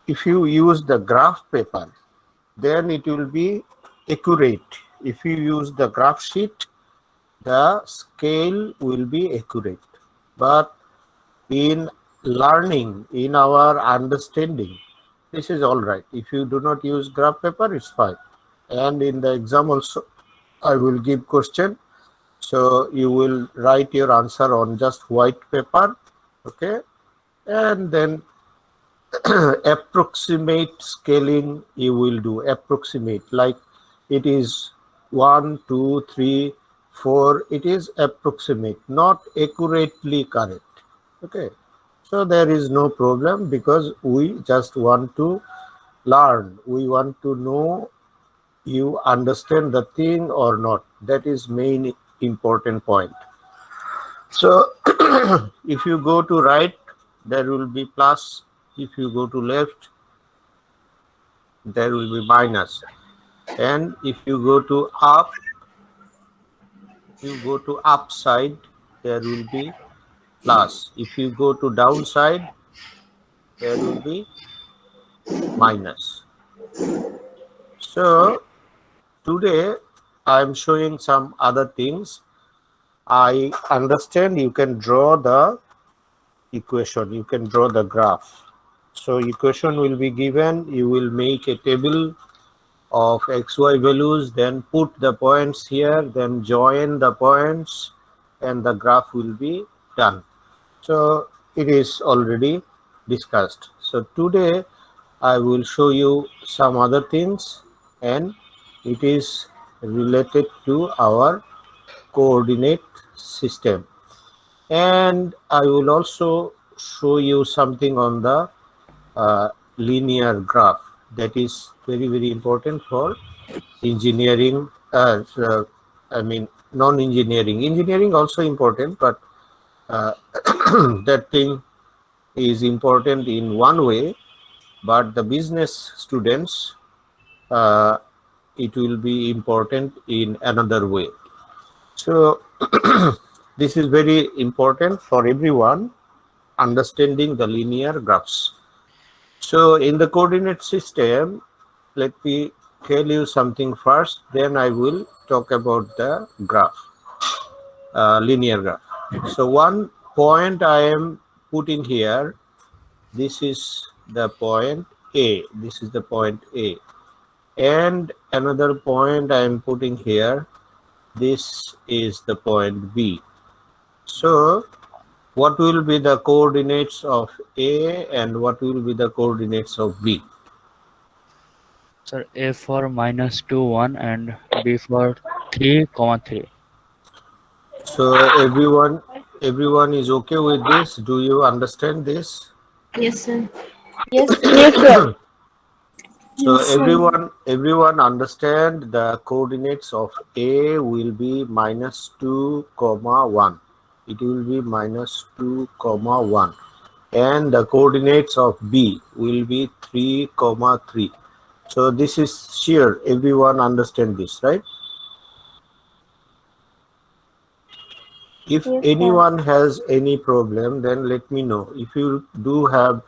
if you use the graph paper, then it will be accurate. If you use the graph sheet, the scale will be accurate. But in learning, in our understanding, this is all right. If you do not use graph paper, it's fine. And in the exam also, I will give question. So you will write your answer on just white paper, okay? And then approximate scaling you will do, approximate, like it is 1, 2, 3, 4, it is approximate, not accurately correct, okay? So there is no problem because we just want to learn, we want to know you understand the thing or not. That is main important point. So if you go to right, there will be plus. If you go to left, there will be minus. And if you go to up, you go to upside, there will be plus. If you go to downside, there will be minus. So today I am showing some other things. I understand you can draw the equation, you can draw the graph. So equation will be given, you will make a table of xy values, then put the points here, then join the points, and the graph will be done. So it is already discussed. So today I will show you some other things, and it is related to our coordinate system. And I will also show you something on the linear graph that is very, very important for engineering. I mean, non-engineering. Engineering also important, but that thing is important in one way, but the business students, uh, it will be important in another way. So this is very important for everyone understanding the linear graphs. So in the coordinate system, let me tell you something first, then I will talk about the graph, linear graph. So one point I am putting here, this is the point A, this is the point A. And another point I am putting here, this is the point B. So what will be the coordinates of A and what will be the coordinates of B? Sir, A for -2, 1 and B for 3, 3. So everyone is okay with this? Do you understand this? Yes, sir. Yes, sir. Yes, sir. So Yes, sir. everyone understand the coordinates of A will be -2, 1. It will be -2, 1. And the coordinates of B will be 3, 3. So this is sure everyone understand this, right? If Yes, sir. anyone has any problem, then let me know. If you do have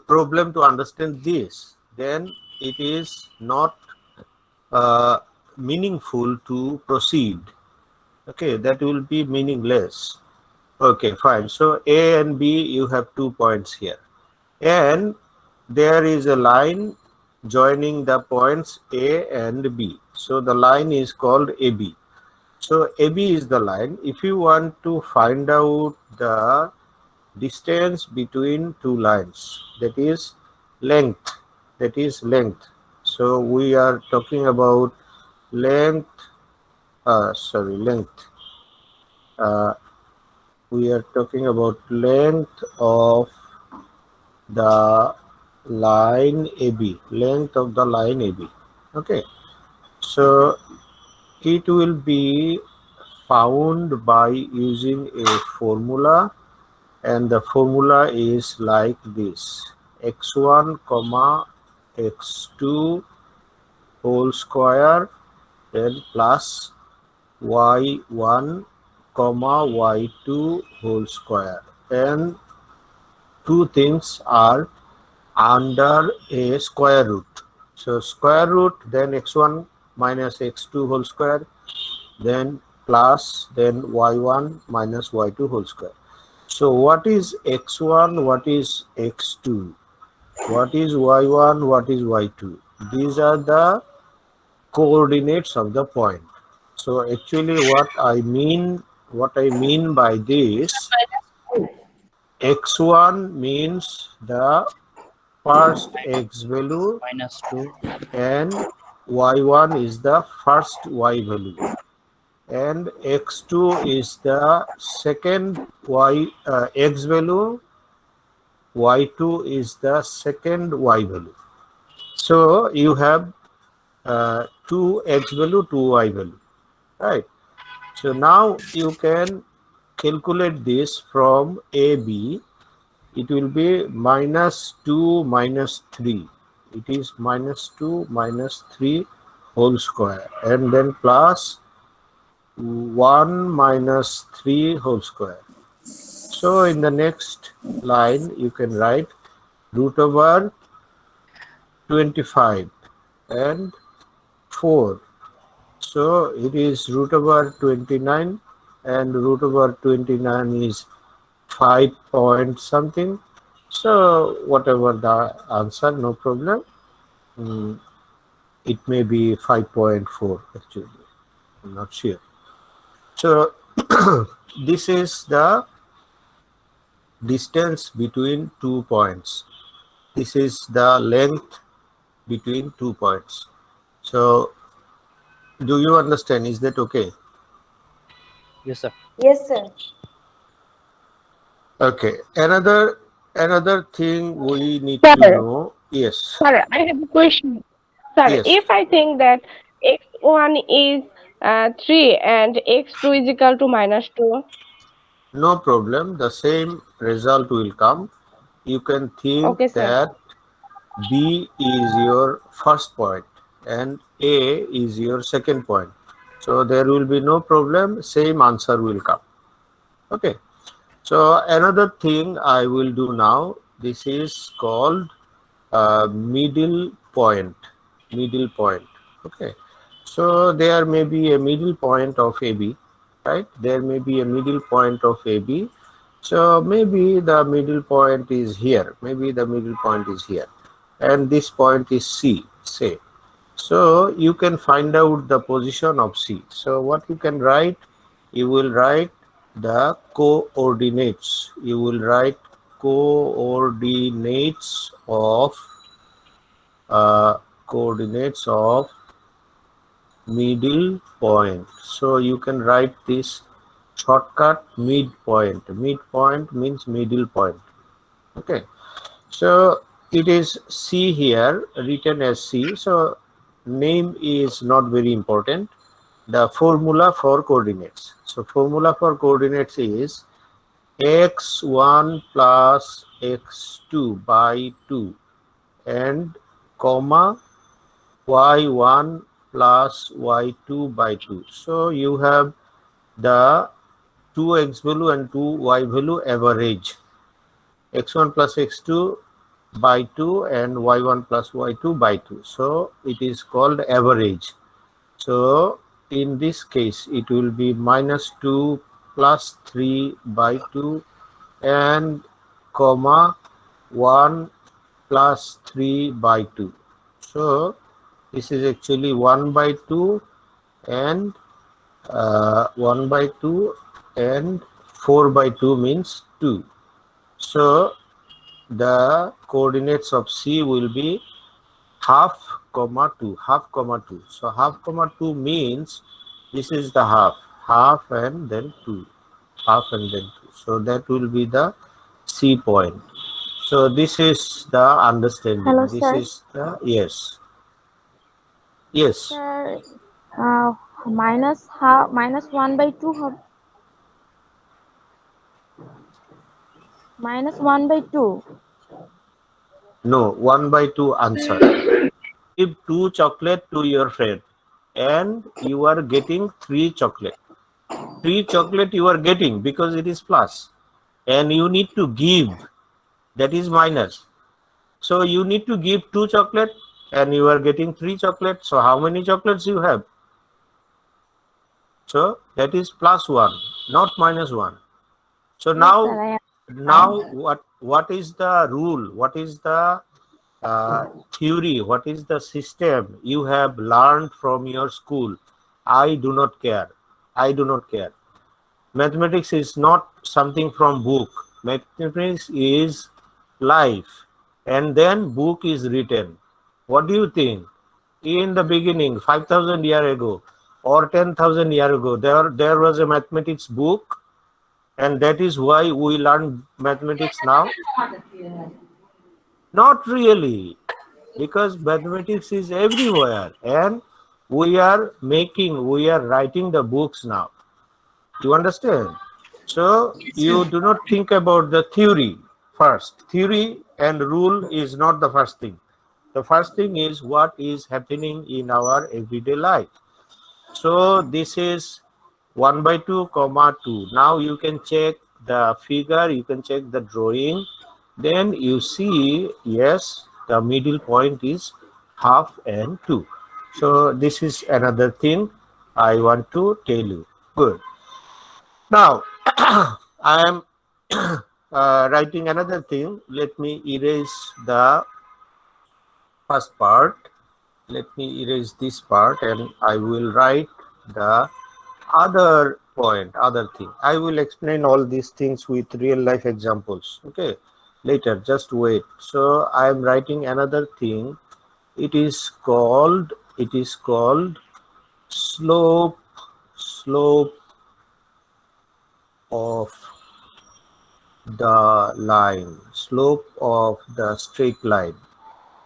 problem to understand this, then it is not meaningful to proceed. Okay, that will be meaningless. Okay, fine. So A and B, you have 2 points here. And there is a line joining the points A and B. So the line is called AB. So AB is the line. If you want to find out the distance between two lines, that is length, so we are talking about length, length, we are talking about length of the line AB, length of the line AB. Okay, so it will be found by using a formula, and the formula is like this: x1 comma x2 whole square, then plus y1 comma y2 whole square. And two things are under a square root. So square root, then x1 minus x2 whole square, then plus, then y1 minus y2 whole square. So what is x1, what is x2, what is y1, what is y2? These are the coordinates of the point. So actually what I mean by this, x1 means the first x value -2. and y1 is the first y value and x2 is the second x value, y2 is the second y value. So you have two x value, two y value, right? So now you can calculate this from AB. It will be -2 minus 3. It is -2 minus 3 whole square and then plus 1 minus 3 whole square. So in the next line you can write root over 25 and 4. So it is root over 29 and root over 29 is 5 point something. So whatever the answer, no problem. Mm, it may be 5.4 actually. I'm not sure. So this is the distance between 2 points. This is the length between 2 points. So do you understand? Is that okay? Yes, sir. Yes, sir. Okay. Another thing we need to Sir, know. Yes. sir, I have a question. Sir, Yes. if I think that x1 is 3 and x2 is equal to -2. No problem. The same result will come. You can think Okay, sir. that B is your first point and A is your second point. So there will be no problem. Same answer will come. Okay. So another thing I will do now. This is called middle point. Middle point. Okay. So there may be a middle point of AB, right? There may be a middle point of AB. So maybe the middle point is here. Maybe the middle point is here. And this point is C, say. So you can find out the position of C. So what you can write, you will write the coordinates. You will write coordinates of uh, coordinates of middle point. So you can write this shortcut midpoint. Midpoint means middle point. Okay. So it is C here, written as C. So name is not very important. The formula for coordinates. So formula for coordinates is x1 plus x2 by 2 and comma y1 plus y2 by 2. So you have the 2x value and 2y value average. X1 plus x2 by 2 and y1 plus y2 by 2. So it is called average. So in this case, it will be -2 plus 3 by 2 and comma 1 plus 3 by 2. So this is actually 1 by 2 and 1 by 2 and 4 by 2 means 2. So the coordinates of C will be half comma 2, half comma 2. So half comma 2 means this is the half and then 2, half and then 2. So that will be the C point. So this is the Hello, understanding. This sir. is the, yes. Yes. Sir, uh, minus half minus 1/2 minus 1/2. No, 1 by 2 answer. Give 2 chocolate to your friend and you are getting 3 chocolate. 3 chocolate you are getting because it is plus and you need to give, that is minus. So you need to give 2 chocolate and you are getting 3 chocolates. So how many chocolates you have? So that is +1, not -1. So Yes, sir, now, I now understand. what is the rule? What is the theory? What is the system you have learned from your school? I do not care. I do not care. Mathematics is not something from book. Mathematics is life, and then book is written. What do you think? In the beginning, 5,000 years ago or 10,000 years ago, there was a mathematics book, and that is why we learn mathematics now. Not really, because mathematics is everywhere, and we are writing the books now. You understand? So you do not think about the theory first. Theory and rule is not the first thing. The first thing is what is happening in our everyday life. So this is 1 by 2 comma 2. Now you can check the figure, you can check the drawing. Then you see, yes, the middle point is half and 2. So this is another thing I want to tell you. Good. Now I am writing another thing. Let me erase the first part. Let me erase this part and I will write the other point, other thing. I will explain all these things with real life examples. Okay, later, just wait. So I am writing another thing. It is called slope of the line, slope of the straight line.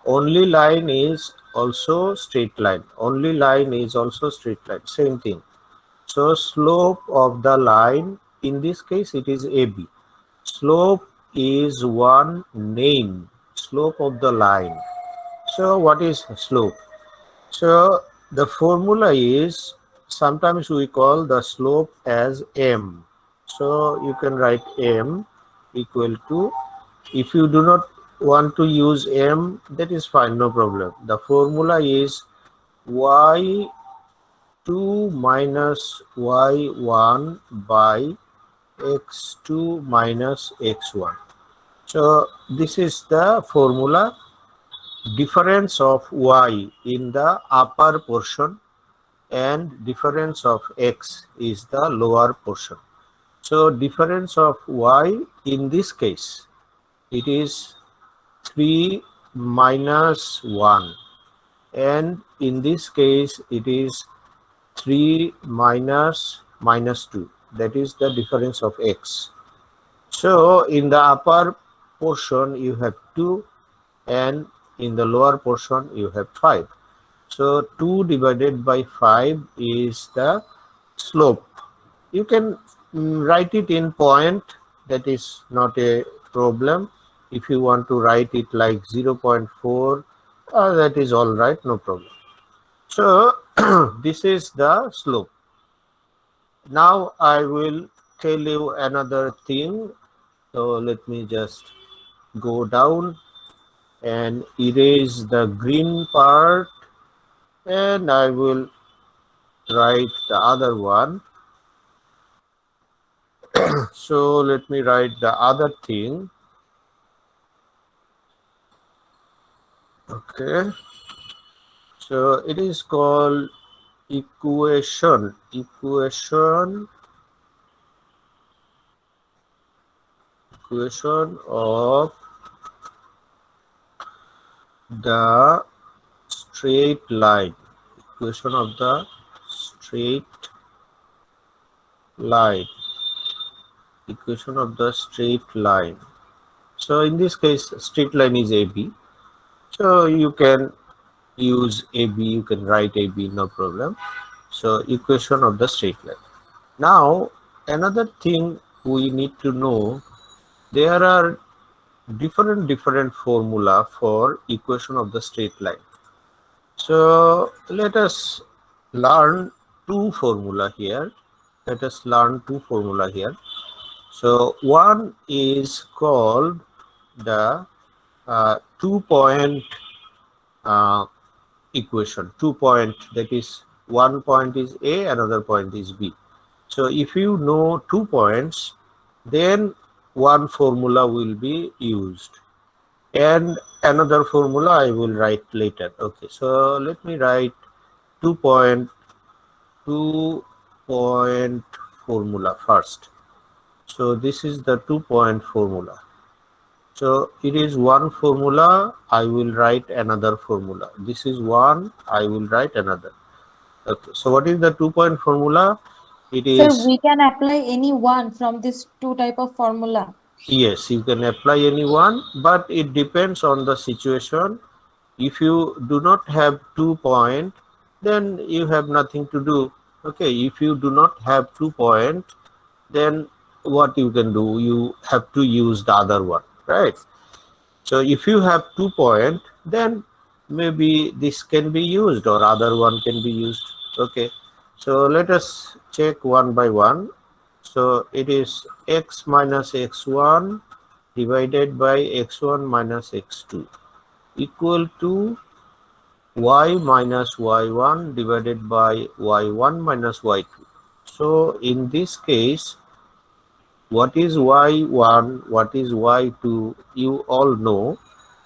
Only line is also straight line. Only line is also straight line. Same thing. So slope of the line, in this case it is AB. Slope is one name, slope of the line. So what is slope? So the formula is, sometimes we call the slope as M. So you can write M equal to, if you do not want to use M, that is fine, no problem. The formula is y2 minus y1 by x2 minus x1. So this is the formula. Difference of y in the upper portion and difference of x is the lower portion. So difference of y, in this case it is 3 minus 1, and in this case it is 3 minus 2. That is the difference of x. So in the upper portion you have 2 and in the lower portion you have 5. So 2 divided by 5 is the slope. You can write it in point, that is not a problem. If you want to write it like 0.4, that is all right, no problem. So this is the slope. Now I will tell you another thing. So let me just go down and erase the green part, and I will write the other one. So let me write the other thing. Okay, so it is called equation of the straight line. Equation of the straight line. Equation of the straight line. So in this case, straight line is AB. So you can use AB, you can write AB, no problem. So equation of the straight line. Now another thing we need to know, there are different formula for equation of the straight line. So let us learn two formula here. Let us learn two formula here. So one is called the 2-point uh, equation. 2-point, that is, one point is A, another point is B. So if you know 2 points, then one formula will be used, and another formula I will write later. Okay, so let me write 2-point 2-point formula first. So this is the 2-point formula. So it is one formula, I will write another formula. This is one, I will write another. Okay, so what is the 2-point formula? It Sir, is, we can apply any one from this two type of formula. yes, you can apply any one, but it depends on the situation. If you do not have 2-point, then you have nothing to do. Okay, if you do not have 2-point, then what you can do? You have to use the other one, right? So if you have 2-point, then maybe this can be used or other one can be used. Okay, so let us check one by one. So it is x minus x1 divided by x1 minus x2 equal to y minus y1 divided by y1 minus y2. So in this case, what is y1, what is y2, you all know.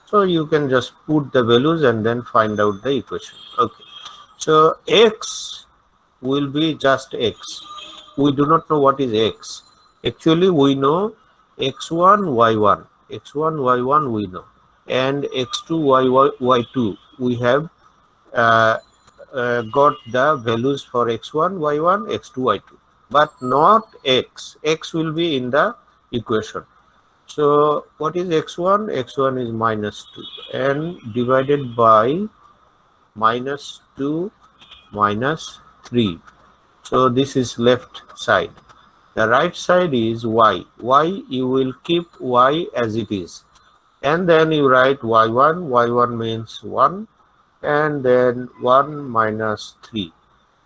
So you can just put the values and then find out the equation. Okay. So x will be just x. We do not know what is x. Actually, we know x1, y1. x1, y1 we know. And x2, y2 we have uh, got the values for x1, y1, x2, y2. But not x. X will be in the equation. So what is x1? x1 is minus 2 and divided by minus 2 minus 3. So this is left side. The right side is y. Y, you will keep y as it is. And then you write y1. y1 means 1. And then 1 minus 3.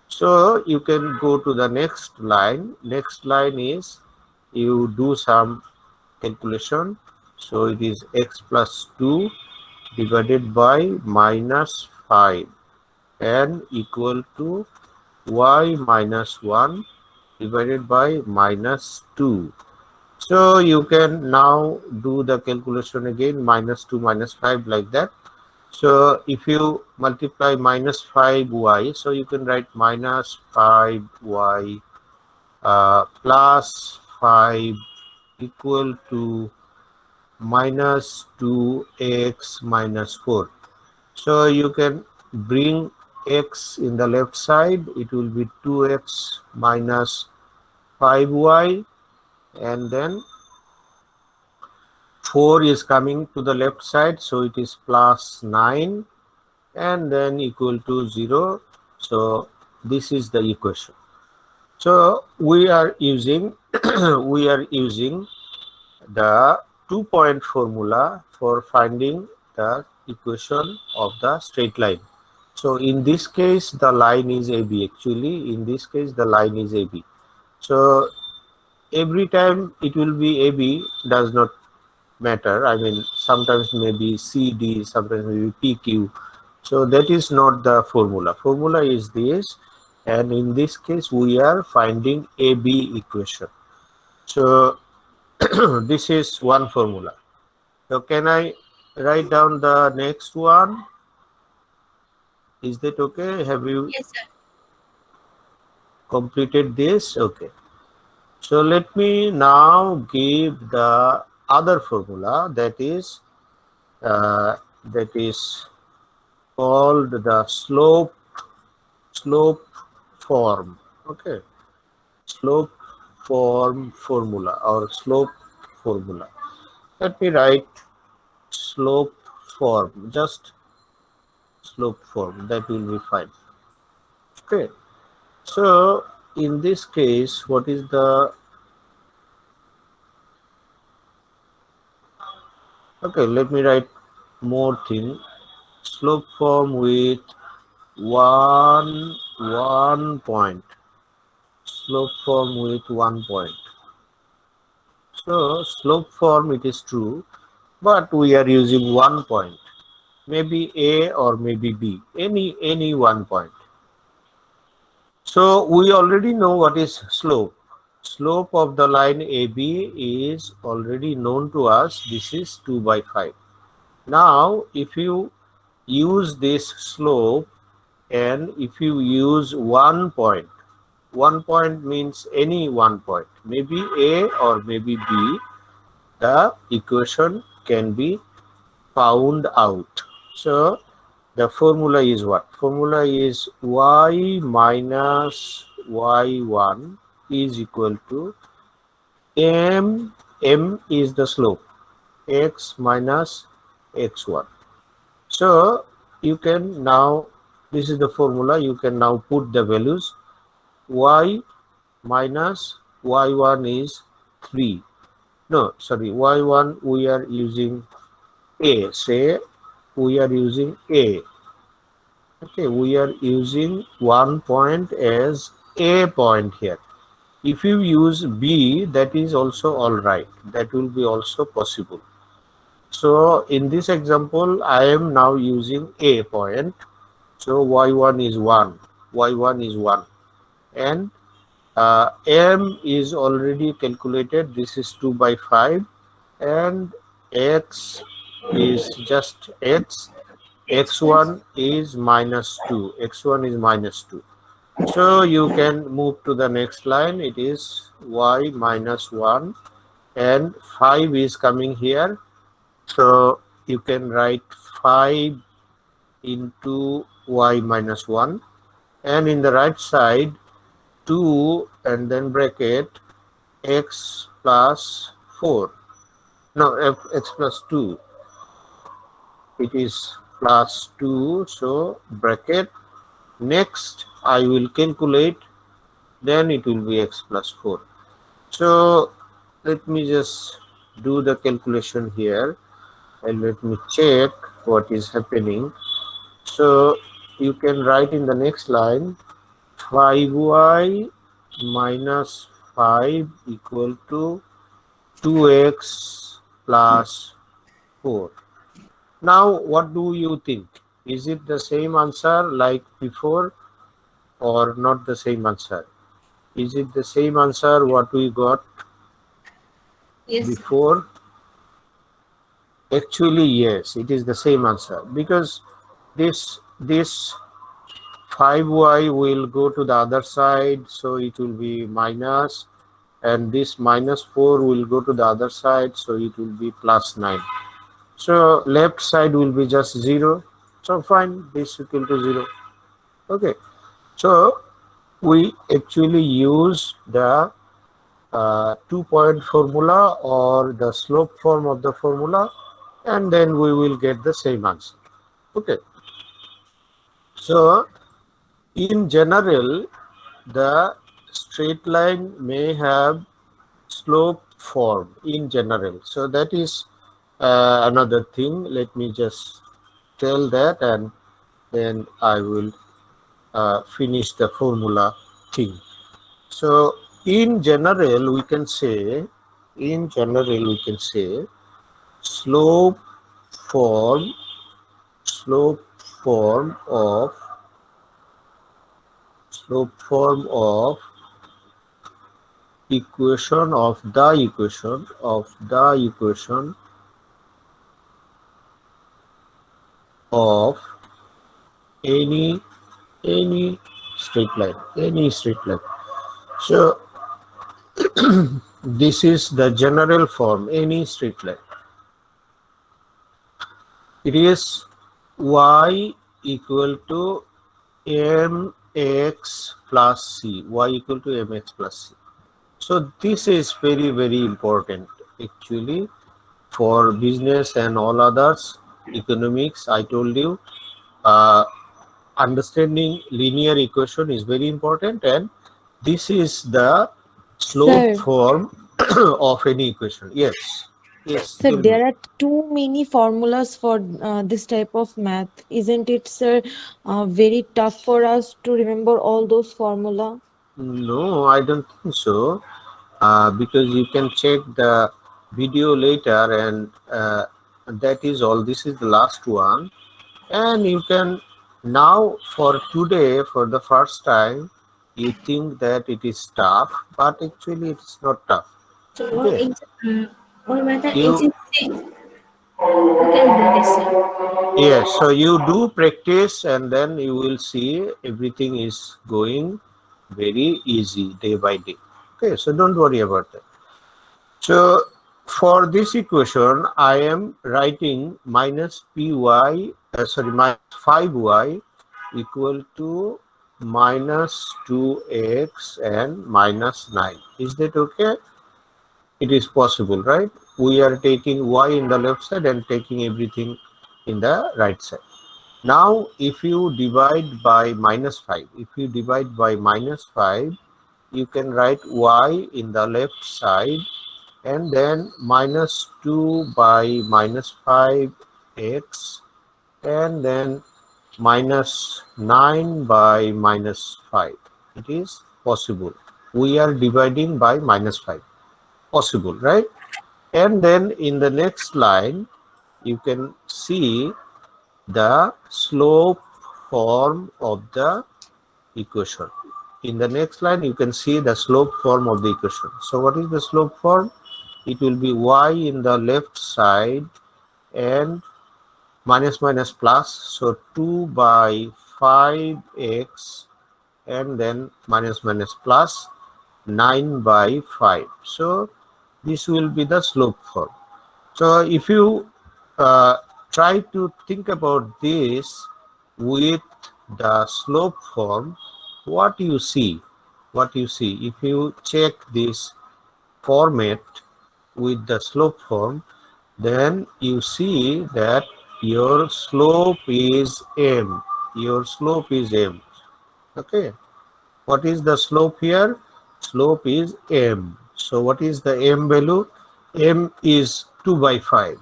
So you can go to the next line. Next line is you do some calculation. So it is x plus 2 divided by minus 5 and equal to y minus 1 divided by minus 2. So you can now do the calculation again, minus 2 minus 5 like that. So if you multiply minus 5y, so you can write minus 5y plus 5 equal to minus 2x minus 4. So you can bring x in the left side, it will be 2x minus 5y, and then 4 is coming to the left side, so it is plus 9 and then equal to 0. So this is the equation. So we are using we are using the 2-point formula for finding the equation of the straight line. So in this case, the line is AB. Actually, in this case, the line is AB. So every time it will be AB does not matter. I mean, sometimes maybe CD, sometimes maybe PQ. So that is not the formula. Formula is this, and in this case, we are finding AB equation. So this is one formula. So can I write down the next one? Is that okay? Have you Yes, sir. completed this? Okay. So let me now give the other formula uh, that is called the slope form. Okay, slope form formula or slope formula. Let me write slope form, just slope form, that will be fine. Okay, so in this case, what is the, okay, let me write more thing. Slope form with one point. Slope form with 1 point. So slope form, it is true. but we are using 1 point, maybe A or maybe B, any 1 point. So we already know what is slope. Slope of the line AB is already known to us. This is 2 by 5. Now, if you use this slope and if you use 1 point, 1 point means any 1 point, maybe A or maybe B, the equation can be found out. So the formula is what? Formula is y minus y1 is equal to m is the slope, x minus x1. So you can now, this is the formula, you can now put the values. Y minus y1 is 3. No, sorry, y1 we are using A. Say we are using A. Okay, we are using 1 point as A point here. If you use B, that is also all right. That will be also possible. So in this example, I am now using A point. So y1 is 1. Y1 is 1. And M is already calculated. This is 2 by 5. And X is just X. X1 is minus 2. X1 is minus 2. So you can move to the next line. It is y minus 1 and 5 is coming here. So you can write 5 into y minus 1, and in the right side 2 and then bracket x plus 4. No, x plus 2. It is plus 2. So bracket. Next I will calculate, then it will be x plus 4. So let me just do the calculation here and let me check what is happening. So you can write in the next line 5y minus 5 equal to 2x plus 4. Now what do you think? Is it the same answer like before or not the same answer? Is it the same answer what we got before? Actually, yes, it is the same answer, because this 5y will go to the other side, so it will be minus, and this minus 4 will go to the other side, so it will be plus 9. So left side will be just 0. So fine, this equal to 0. Okay, so we actually use the 2-point formula or the slope form of the formula, and then we will get the same answer. Okay, so in general the straight line may have slope form in general. So that is another thing. Let me just tell that, and then I will finish the formula thing. So in general we can say, slope form of equation of the equation of any straight line. So this is the general form, any straight line. It is y equal to mx plus c. Y equal to mx plus c. So this is very, very important actually for business and all others. Economics, I told you, understanding linear equation is very important, and this is the slope Sir, form of any equation. Yes, sir, tell me. there are too many formulas for this type of math. Isn't it, sir, very tough for us to remember all those formula? No, I don't think so, because you can check the video later, and that is all. This is the last one. And you can now, for today, for the first time, you think that it is tough, but actually it's not tough. So Okay. all matter You existing. You can do this, sir. Yes, so you do practice and then you will see everything is going very easy day by day. Okay, so don't worry about that. So for this equation, I am writing minus py, minus 5y equal to minus 2x and minus 9. Is that okay? It is possible, right? We are taking y in the left side and taking everything in the right side. Now, if you divide by minus 5, if you divide by minus 5, you can write y in the left side and then minus 2 by minus 5x and then minus 9 by minus 5. It is possible. We are dividing by minus 5. Possible, right? And then in the next line, you can see the slope form of the equation. In the next line, you can see the slope form of the equation. So what is the slope form? It will be y in the left side and minus minus plus. So 2 by 5x and then minus minus plus 9 by 5. So this will be the slope form. So if you try to think about this with the slope form, what you see, if you check this format with the slope form, then you see that your slope is m. Your slope is m. Okay. What is the slope here? Slope is m. So what is the m value? M is 2 by 5.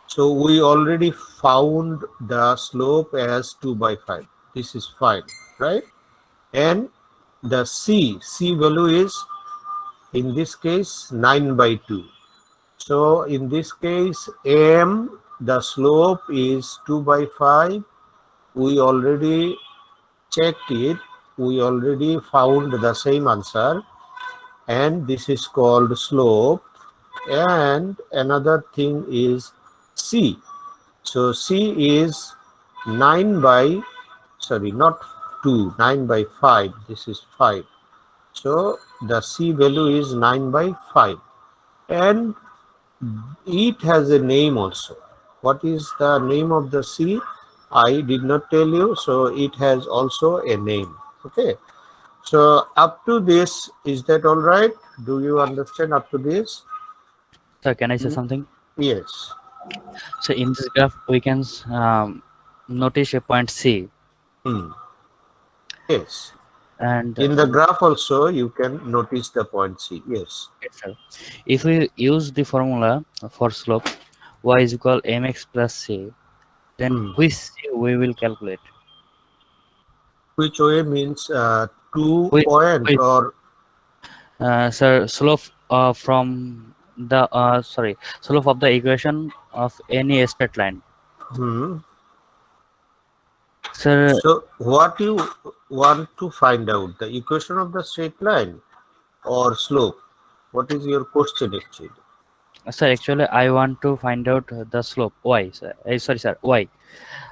So we already found the slope as 2 by 5. This is fine, right? And the C value is, in this case, 9 by 2. So in this case, M, the slope is 2 by 5. We already checked it. We already found the same answer. And this is called slope. And another thing is C. So C is 9 by, sorry, not 2, 9 by 5. This is 5. So the C value is 9 by 5. And it has a name also. What is the name of the C? I did not tell you. So it has also a name. Okay. So up to this, is that all right? Do you understand up to this? So can I say something? Yes. So in this graph, we can notice a point C, Hmm. Yes. and In the graph also, you can notice the point C. Yes. yes, sir. If we use the formula for slope y is equal mx plus c, then Hmm. which c we will calculate? Which way means 2 Which, point which or sir, slope from the slope of the equation of any straight line. hmm. Sir, So what you want to find out, the equation of the straight line or slope? What is your question actually? sir, actually, I want to find out the slope y. Sir. Sorry, sir, y.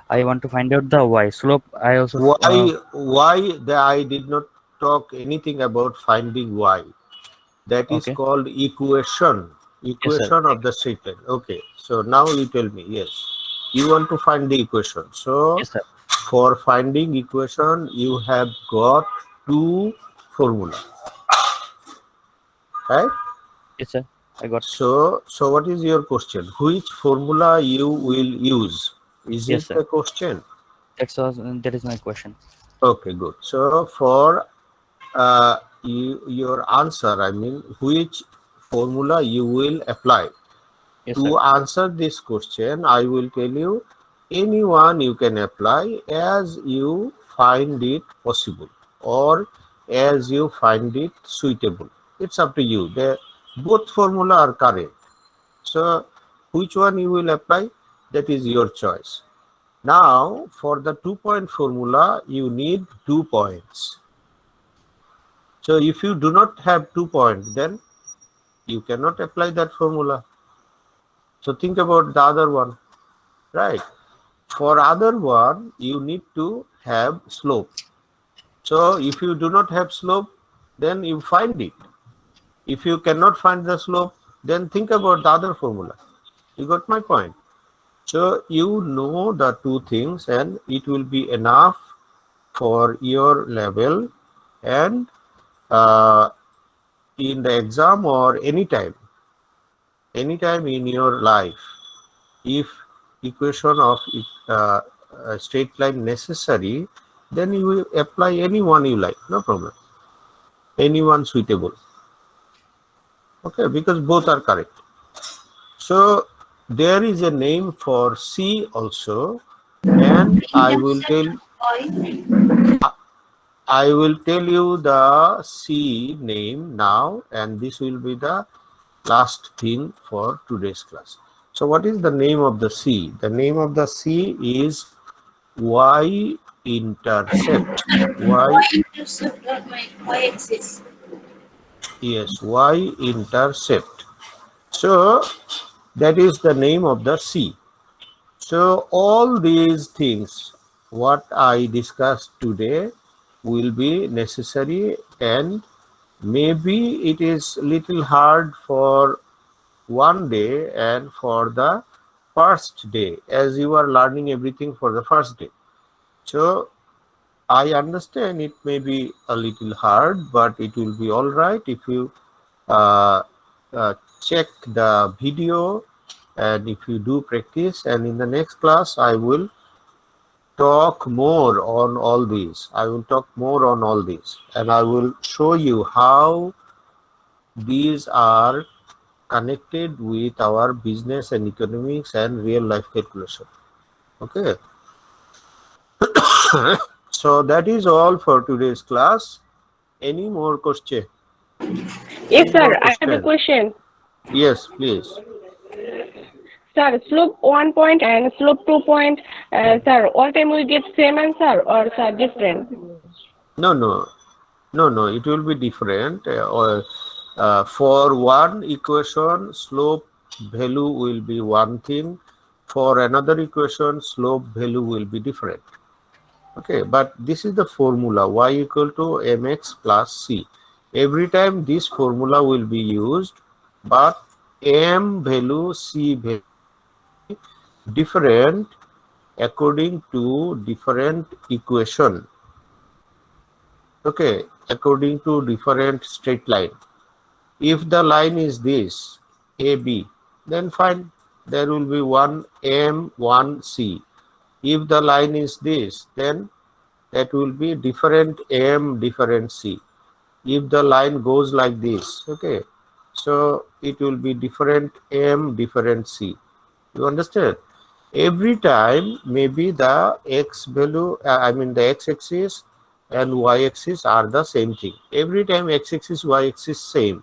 I want to find out the y slope. I also Why I did not talk anything about finding y? That is okay. called equation. Yes, sir. Equation of the straight line. Okay. So now you tell me. Yes. You want to find the equation. So Yes, sir. for finding equation, you have got two formula, right? Yes, sir. I got. So what is your question? Which formula you will use? Is Yes, it sir. the question? That is my question. Okay, good. So for your answer, I mean, which formula you will apply? Yes, sir. To answer this question, I will tell you anyone you can apply as you find it possible or as you find it suitable. It's up to you. Both formula are correct. So which one you will apply? That is your choice. Now, for the 2-point formula, you need 2 points. So if you do not have 2 points, then you cannot apply that formula. So think about the other one, right? For other one, you need to have slope. So if you do not have slope, then you find it. If you cannot find the slope, then think about the other formula. You got my point? So you know the two things, and it will be enough for your level, and in the exam or anytime in your life, if equation of a straight line necessary, then you will apply any one you like, no problem, anyone suitable. Okay, because both are correct. So there is a name for C also, and I will tell you the C name now, and this will be the last thing for today's class. So what is the name of the C? The name of the C is y-intercept. Y-intercept on my y-axis. Yes, y-intercept. So that is the name of the C. So all these things what I discussed today will be necessary, and maybe it is little hard for one day and for the first day, as you are learning everything for the first day. So I understand it may be a little hard, but it will be all right if you uh, check the video and if you do practice. And in the next class, I will talk more on all these. I will talk more on all these, and I will show you how these are connected with our business and economics and real life calculation. Okay. So that is all for today's class. Any more question? Yes, Any sir. more I have a question? question. Yes, please. Sir, slope 1 point and slope 2 point. Sir, all time we get same answer or sir different? No, no, no, no. It will be different. For one equation, slope value will be one thing. For another equation, slope value will be different. Okay, but this is the formula y equal to mx plus c. Every time this formula will be used, but m value, c value will be different according to different equation. Okay, according to different straight line. If the line is this AB, then fine, there will be one M, one C. If the line is this, then that will be different M, different C. If the line goes like this, okay, so it will be different M, different C. You understand? Every time maybe the x value, I mean the x-axis and y-axis are the same thing. Every time x-axis, y-axis same,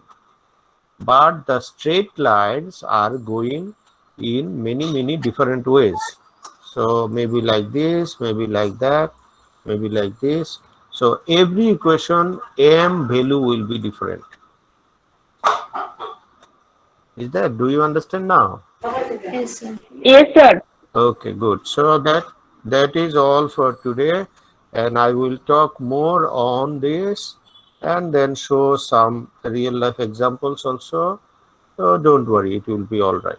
but the straight lines are going in many different ways. So maybe like this, maybe like that, maybe like this. So every equation m value will be different. Is that, do you understand now? Yes, sir. Yes, sir. Okay, good. So that is all for today, and I will talk more on this and then show some real life examples also. So don't worry, it will be all right.